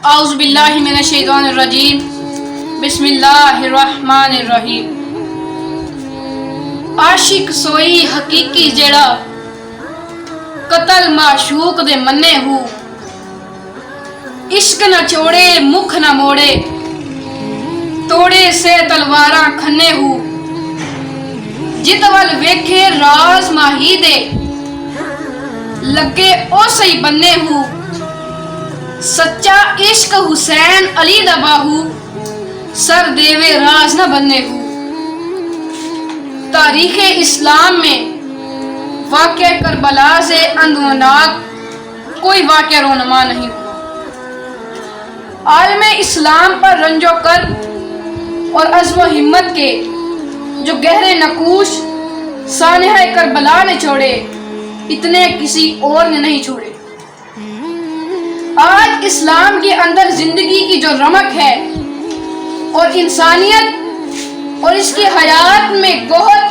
اعوذ باللہ من الشیطان الرجیم بسم اللہ الرحمن الرحیم۔ عاشق سوئی حقیقی جڑا قتل معشوق دے منے ہو، عشق نہ چھوڑے مکھ نہ موڑے، توڑے سے تلواراں کھنے ہو، جت ول ویکھے راز ماہی دے، لگے او سی بننے ہو، سچا عشق حسین علی دا باہو، سر دیوے راز نہ بننے ہو۔ تاریخ اسلام میں واقعہ کربلا سے اندوناک کوئی واقعہ رونما نہیں ہوا۔ عالم اسلام پر رنج و کرب اور عزم و ہمت کے جو گہرے نقوش سانحہ کربلا نے چھوڑے، اتنے کسی اور نے نہیں چھوڑے۔ آج اسلام کے اندر زندگی کی جو رمق ہے اور انسانیت اور اس کی حیات میں گوہر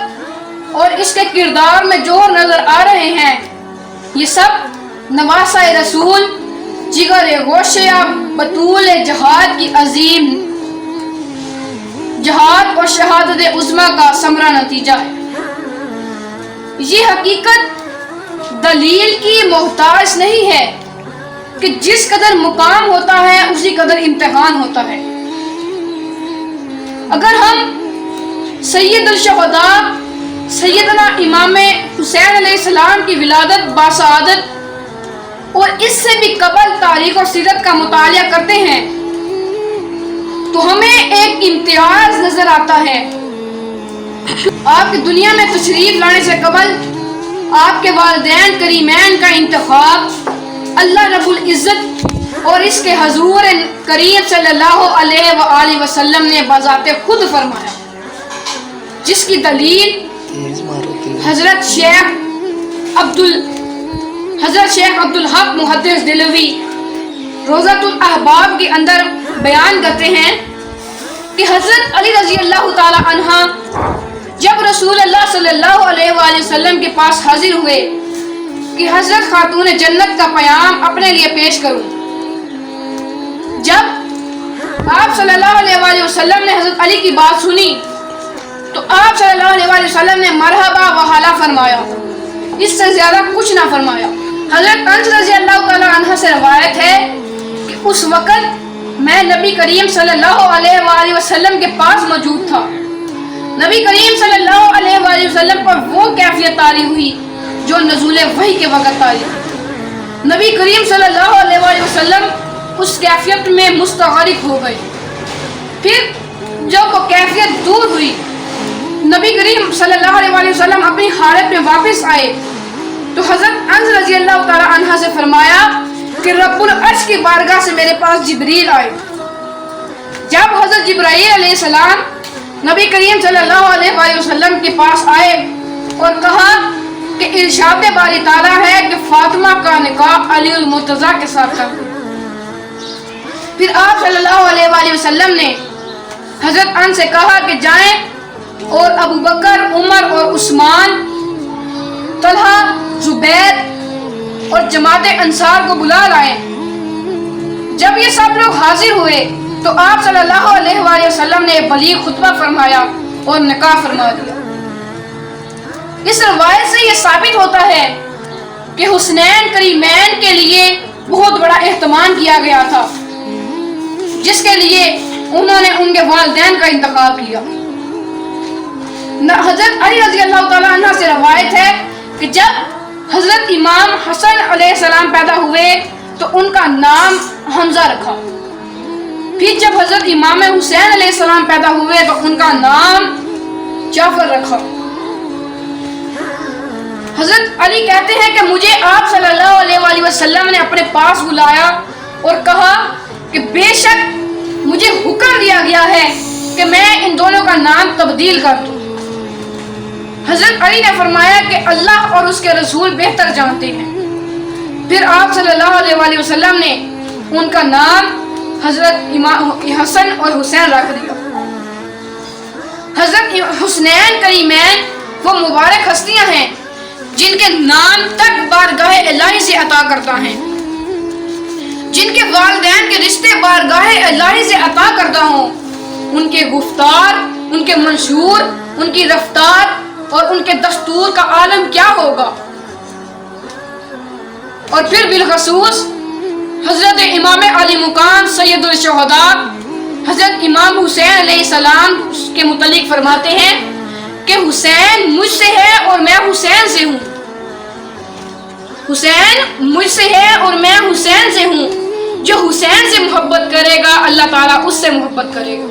اور اس کے کردار میں جوہر نظر آ رہے ہیں، یہ سب نواسہ رسول، جگر غوثیہ، بطول جہاد کی عظیم جہاد اور شہادت عظمیٰ کا ثمرہ نتیجہ ہے۔ یہ حقیقت دلیل کی محتاج نہیں ہے کہ جس قدر مقام ہوتا ہے اسی قدر امتحان ہوتا ہے۔ اگر ہم سید الشہداء سیدنا امام حسین علیہ السلام کی ولادت باسعادت اور اس سے بھی قبل تاریخ اور سیرت کا مطالعہ کرتے ہیں تو ہمیں ایک امتیاز نظر آتا ہے۔ آپ کی دنیا میں تشریف لانے سے قبل آپ کے والدین کریمین کا انتخاب اللہ رب العزت اور اس کے حضور کریم صلی اللہ علیہ وآلہ وسلم نے بذات خود فرمایا، جس کی دلیل حضرت شیخ عبدالحق محدث دہلوی روضۃ الاحباب کے اندر بیان کرتے ہیں کہ حضرت علی رضی اللہ تعالی عنہ جب رسول اللہ صلی اللہ علیہ وآلہ وسلم کے پاس حاضر ہوئے کہ حضرت خاتون جنت کا پیام اپنے لیے پیش کروں، جب آپ صلی اللہ علیہ وآلہ وسلم نے حضرت علی کی بات سنی تو آپ صلی اللہ علیہ وآلہ وسلم نے مرحبا وحالا فرمایا، اس سے زیادہ کچھ نہ فرمایا۔ حضرت انس رضی اللہ تعالی عنہ سے روایت ہے کہ اس وقت میں نبی کریم صلی اللہ علیہ وآلہ وسلم کے پاس موجود تھا۔ نبی کریم صلی اللہ علیہ وآلہ وسلم پر وہ کیفیت طاری ہوئی جو نزول وحی کے وقت طاری ہوئی۔ نبی کریم صلی اللہ علیہ وآلہ وسلم اس کیفیت میں مستغرق ہو گئے۔ پھر جب وہ کیفیت دور ہوئی، نبی کریم صلی اللہ علیہ وآلہ وسلم اپنی حالت میں واپس آئے تو حضرت انس رضی اللہ تعالی عنہ سے فرمایا کہ رب العرش کی بارگاہ سے میرے پاس جبریل آئے۔ جب حضرت جبرائیل علیہ السلام نبی کریم صلی اللہ علیہ وآلہ وسلم کے پاس آئے اور کہا کہ ارشاد باری تعالیٰ ہے کہ فاطمہ کا نکاح علی المرتضیٰ کے ساتھ کر دو۔ پھر آپ صلی اللہ علیہ وآلہ وسلم نے حضرت انس سے کہا کہ جائیں اور ابو بکر، عمر اور عثمان، طلحہ، زبیر اور جماعت انصار کو بلا لائیں۔ جب یہ سب لوگ حاضر ہوئے تو آپ صلی اللہ علیہ وآلہ وسلم نے بلیغ خطبہ فرمایا اور نکاح فرما دیا۔ اس روایت سے یہ ثابت ہوتا ہے کہ حسنین کریمین کے لیے بہت بڑا اہتمام کیا گیا تھا، جس کے لیے انہوں نے ان کے والدین کا انتخاب کیا۔ حضرت علی رضی اللہ تعالیٰ عنہ سے روایت ہے کہ جب حضرت امام حسن علیہ السلام پیدا ہوئے تو ان کا نام حمزہ رکھا۔ پھر جب حضرت امام حسین علیہ السلام پیدا ہوئے تو ان کا نام جعفر رکھا۔ حضرت علی کہتے ہیں کہ مجھے آپ صلی اللہ علیہ وآلہ وسلم نے اپنے پاس بلایا اور کہا کہ بے شک مجھے حکم دیا گیا ہے کہ میں ان دونوں کا نام تبدیل کر دوں۔ حضرت علی نے فرمایا کہ اللہ اور اس کے رسول بہتر جانتے ہیں۔ پھر آپ صلی اللہ علیہ وآلہ وسلم نے ان کا نام حضرت امام حسن اور حسین رکھ دیا۔ حضرت حسنین کریمین وہ مبارک ہستیاں ہیں جن کے نام تک بارگاہ الہی سے عطا کرتا ہے، جن کے والدین کے رشتے بارگاہ الہی سے عطا کردہ ہوں، ان کے گفتار، ان کے منشور، ان کی رفتار اور ان کے دستور کا عالم کیا ہوگا۔ اور پھر بالخصوص حضرت امام علی مقام سید الشہداء حضرت امام حسین علیہ السلام کے متعلق فرماتے ہیں کہ حسین مجھ سے ہے اور میں حسین سے ہوں، حسین مجھ سے ہے اور میں حسین سے ہوں، جو حسین سے محبت کرے گا اللہ تعالیٰ اس سے محبت کرے گا۔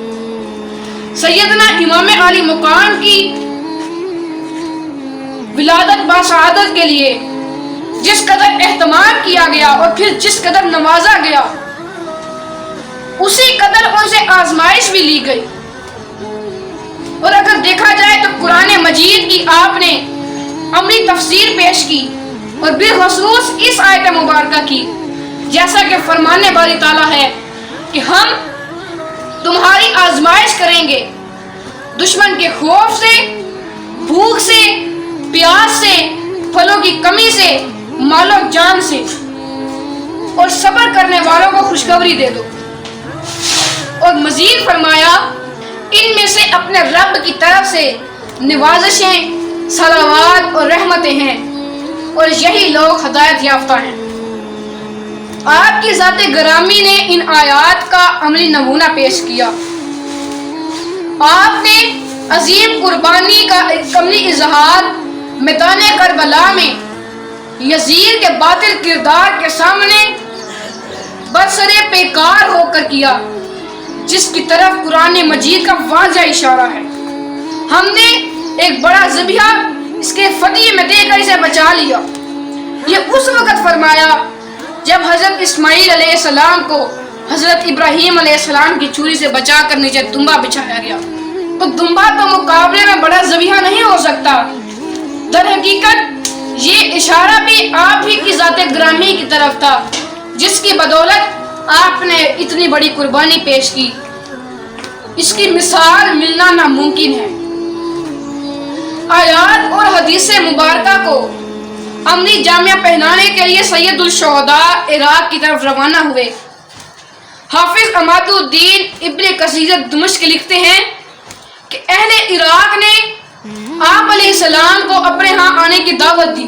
سیدنا امام علی مقام کی ولادت باسعادت کے لیے جس قدر اہتمام کیا گیا اور پھر جس قدر نوازا گیا، اسی قدر ان سے آزمائش بھی لی گئی۔ اور اگر دیکھا جائے تو قرآن مجید کی آپ نے عملی تفسیر پیش کی اور بالخصوص اس آیت مبارکہ کی، جیسا کہ فرمانے باری تعالیٰ ہے کہ ہم تمہاری آزمائش کریں گے دشمن کے خوف سے، بھوک سے، پیاس سے، پھلوں کی کمی سے، مال و جان سے، اور صبر کرنے والوں کو خوشخبری دے دو۔ اور مزید فرمایا ان میں سے اپنے رب کی طرف سے نوازشیں، صلوات اور رحمتیں ہیں، اور یہی لوگ ہدایت یافتہ ہیں۔ آپ کی ذات گرامی نے ان آیات کا عملی نمونہ پیش کیا۔ آپ نے عظیم قربانی کا عملی اظہار میدان کربلا میں یزید کے باطل کردار کے سامنے برسرے پیکار ہو کر کیا، جس کی طرف قرآن مجید کا واضح اشارہ ہے۔ ہم نے ایک بڑا ذبیحہ اس کے فدیے میں دے کر اسے بچا لیا۔ یہ اس وقت فرمایا جب حضرت اسماعیل علیہ السلام کو حضرت ابراہیم علیہ السلام کی چھری سے بچا کر نیچے دمبا بچھایا گیا۔ تو دمبا تو مقابلے میں بڑا ذبیحہ نہیں ہو سکتا۔ در حقیقت یہ اشارہ بھی آپ ہی کی ذات گرامی کی طرف تھا، جس کی بدولت آپ نے اتنی بڑی قربانی پیش کی۔ اس کی مثال ملنا ناممکن ہے۔ آیات اور حدیث مبارکہ کو عملی جامعہ پہنانے کے لیے سید الشہداء عراق کی طرف روانہ ہوئے۔ حافظ عماد الدین ابن کثیر دمشق لکھتے ہیں کہ اہل عراق نے آپ علیہ السلام کو اپنے ہاں آنے کی دعوت دی۔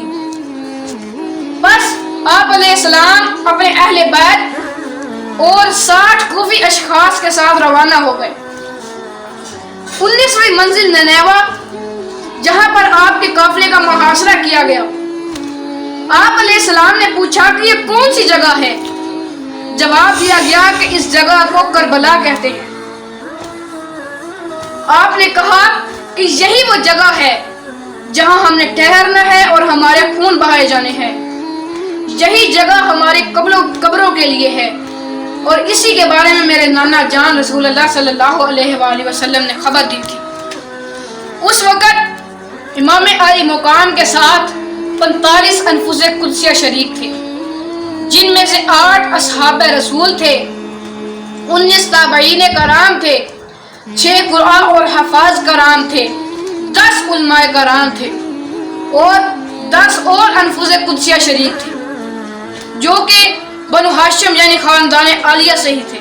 بس آپ علیہ السلام اپنے اہل بیت اور 60 کوفی اشخاص کے ساتھ روانہ ہو گئے۔ 19ویں منزل نینیوہ، جہاں پر آپ کے قافلے کا محاصرہ کیا گیا۔ آپ علیہ السلام نے پوچھا کہ یہ کون سی جگہ ہے؟ جواب دیا گیا کہ اس جگہ کو کربلا کہتے ہیں۔ آپ نے کہا کہ یہی وہ جگہ ہے جہاں ہم نے ٹھہرنا ہے اور ہمارے خون بہائے جانے ہیں۔ یہی جگہ ہمارے قبروں کے لیے ہے، اور اسی کے بارے میں میرے نانا جان رسول اللہ صلی اللہ علیہ وآلہ وسلم نے خبر دی تھی۔ اس وقت امام علی مقام کے ساتھ 45 انفس قدسیہ شریک تھے، جن میں سے 8 اصحاب رسول تھے، 19 تابعین کرام تھے، 6 قرآن اور حفاظ کرام تھے، 10 علماء کرام تھے، اور 10 اور انفس قدسیہ شریک تھے، جو کہ بنو ہاشم یعنی خاندان عالیہ سے ہی تھے،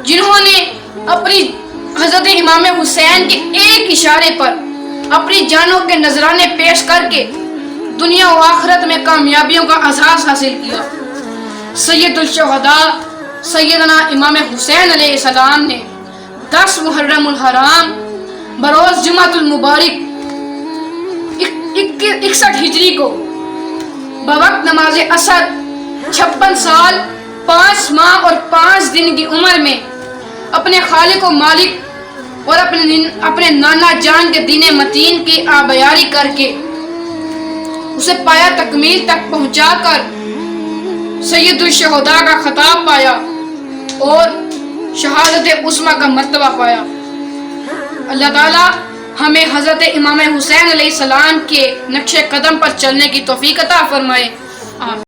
جنہوں نے اپنی حضرت امام حسین کے ایک اشارے پر اپنی جانوں کے نذرانے پیش کر کے دنیا و آخرت میں کامیابیوں کا احساس حاصل کیا۔ سید الشہداء سیدنا امام حسین علیہ السلام نے 10 محرم الحرام بروز جمعۃ المبارک 61 ہجری کو بوقت نماز عصر 56 سال 5 ماہ اور 5 دن کی عمر میں اپنے خالق و مالک اور اپنے نانا جان کے دین متین کی آبیاری کر کے اسے پایا تکمیل تک پہنچا کر سید الشہداء کا خطاب پایا اور شہادت عظمیٰ کا مرتبہ پایا۔ اللہ تعالی ہمیں حضرت امام حسین علیہ السلام کے نقش قدم پر چلنے کی توفیق عطا فرمائے۔ آمین۔